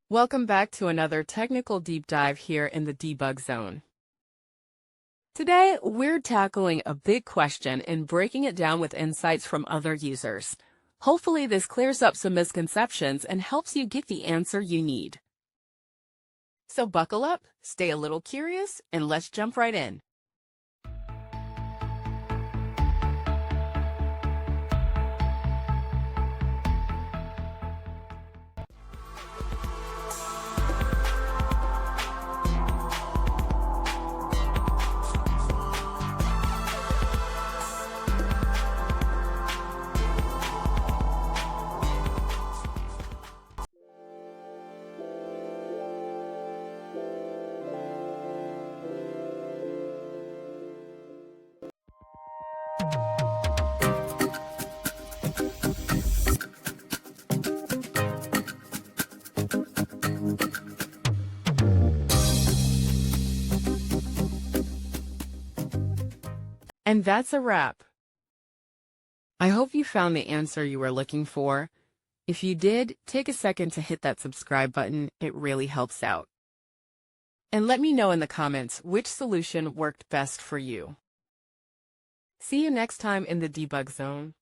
Welcome back to another technical deep dive here in the debug zone. Today, we're tackling a big question and breaking it down with insights from other users. Hopefully, this clears up some misconceptions and helps you get the answer you need. So buckle up, stay a little curious, and let's jump right in. And that's a wrap. I hope you found the answer you were looking for. If you did, take a second to hit that subscribe button. It really helps out. And let me know in the comments which solution worked best for you. See you next time in the debug zone.